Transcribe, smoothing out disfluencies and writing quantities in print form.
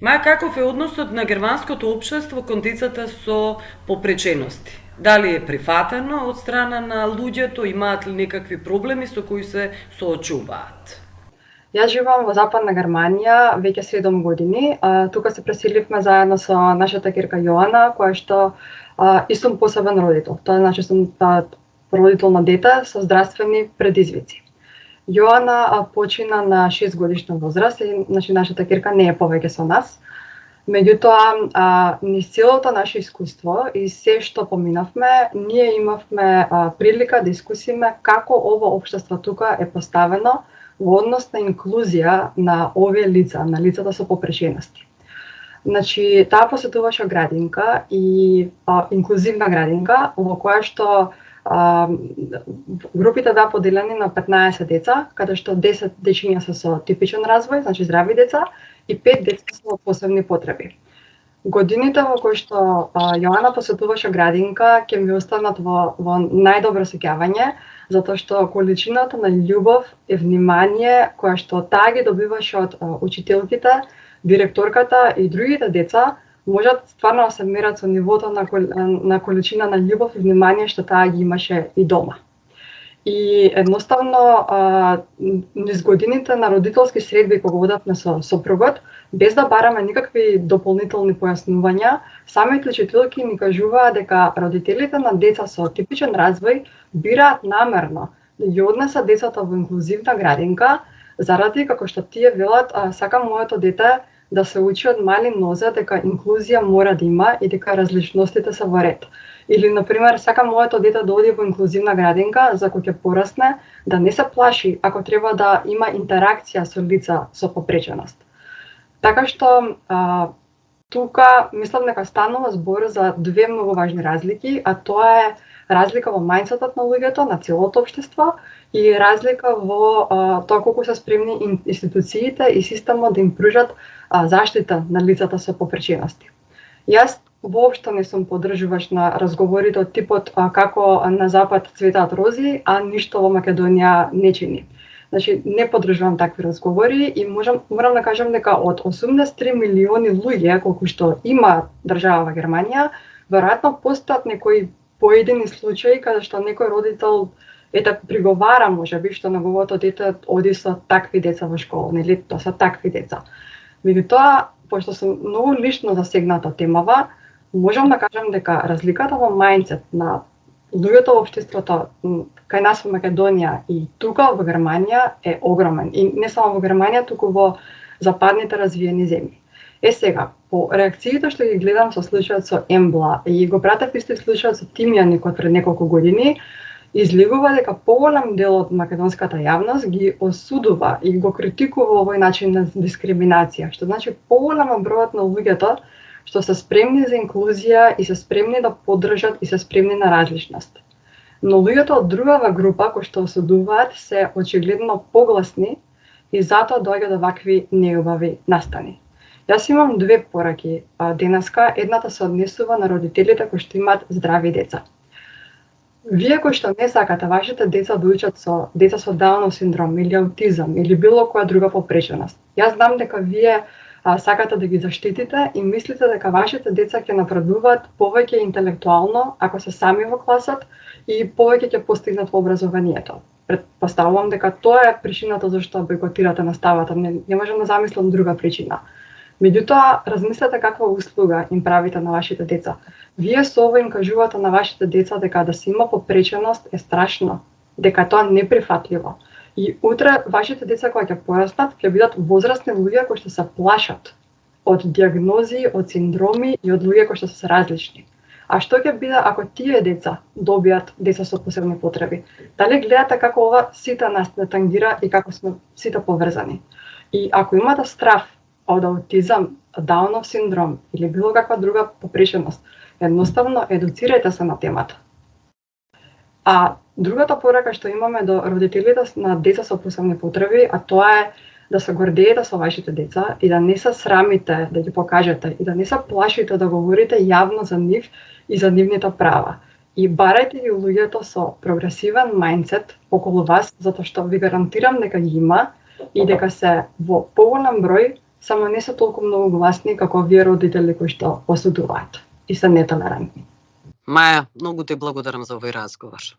Ма каков е односот на германското општество кон децата со попречености? Дали е прифатено од страна на луѓето, имаат ли некакви проблеми со кои се соочуваат? Јас живеам во Западна Германија веќе 7 години. Тука се преселивме заедно со нашата ќерка Јоана, која што сум посебен родител. Тоа значи сум родител на дете со здравствени предизвици. Јоана почина на 6 годишна возраст и значи нашата ќерка не е повеќе со нас. Меѓутоа, низ целото наше искуство и се што поминавме, ние имавме прилика да искусиме како ова општество тука е поставено во однос на инклузија на овие лица, на лицата со попречености. Значи, таа посетуваше градинка и инклузивна градинка во која што групите беа поделени на 15 деца, каде што 10 дечиња се со типичен развој, значи здрави деца, и 5 деца со посебни потреби. Годините во кои што Јоана посетуваше градинка ќе ми останат во најдобро сеќавање, затоа што количината на љубов и внимание која што таа ги добиваше од учителките, директорката и другите деца, можат стварно да се мерат со нивото на количина на љубов и внимание што таа ги имаше и дома. И едноставно, низ годините на родителски средби кога одевме со сопругот, без да бараме никакви дополнителни појаснувања, самите учителки ни кажуваат дека родителите на деца со типичен развој бираат намерно да ги однесат децата во инклузивна градинка, заради, како што тие велат, сакам моето дете да се учи од мали нозе дека инклузија мора да има и дека различностите се во ред. Или, например, сакам моето дете да оди во инклузивна градинка за кога ќе порасне, да не се плаши ако треба да има интеракција со лица со попреченост. Така што тука мислам дека станува збор за две многу важни разлики, а тоа е разлика во мајндсетот на луѓето, на целото општество, и разлика во тоа колку се спремни институциите и системот да им пружат заштита на лицата со попречености. Јас воопшто не сум поддржуваш на разговорите од типот како на запад цветат рози, а ништо во Македонија не чини. Значи, не поддржувам такви разговори и морам да кажам дека од 83 милиони луѓе колку што има држава Германија, веројатно постојат некои поедини случаи каде што некој родител приговара можеби што неговото дете оди со такви деца во школа, нели тоа се такви деца. Меѓутоа, пошто сум многу лично засегната темава, можам да кажам дека разликата во мајндсет на луѓето во општеството кај нас во Македонија и тука во Германија е огромен. И не само во Германија, туку во западните развиени земји. Сега, по реакциите што ги гледам со случајот со Ембла и го пратев исто случајот со Тимјаникот пред неколку години, излегува дека поголем дел од македонската јавност ги осудува и го критикува овој начин на дискриминација, што значи поголем бројот на луѓето што се спремни за инклузија и се спремни да поддржат и се спремни на различност. Но луѓето од другава група кои што осудуваат се очигледно погласни и затоа доаѓа до вакви неубави настани. Јас имам две пораки денеска. Едната се однесува на родителите кои што имаат здрави деца. Вие кои што не сакате вашите деца да учат со деца со Даунов синдром или аутизам или било која друга попреченост, јас знам дека вие сакате да ги заштитите и мислите дека вашите деца ќе напредуваат повеќе интелектуално ако се сами во класот и повеќе ќе постигнат во образованието. Предпоставувам дека тоа е причината зашто бойкотирате наставата. Не можам да замислам друга причина. Меѓутоа, размислете каква услуга им правите на вашите деца. Вие со ова им кажувате на вашите деца дека да се има попреченост е страшно, дека тоа не прифатливо. И утре вашите деца кои ќе пораснат, ќе бидат возрастни луѓе кои што се плашат од диагнози, од синдроми и од луѓе кои што се различни. А што ќе биде ако тие деца добијат деца со посебни потреби? Дали гледате како ова сите нас не тангира и како сме сите поврзани? И ако имате страв од аутизам, Даунов синдром или било каква друга попреченост, едноставно едуцирајте се на темата. А другата порака што имаме до родителите на деца со посебни потреби, а тоа е да се гордеете со вашите деца и да не се срамите да ги покажете и да не се плашите да говорите јавно за нив и за нивните права. И барајте ги луѓето со прогресивен мајндсет околу вас, затоа што ви гарантирам дека ги има и дека се во поголем број само не се толку многу гласни како овие родители кои што осудуваат и се нетолерантни. Маја, многу ти благодарам за овој разговор.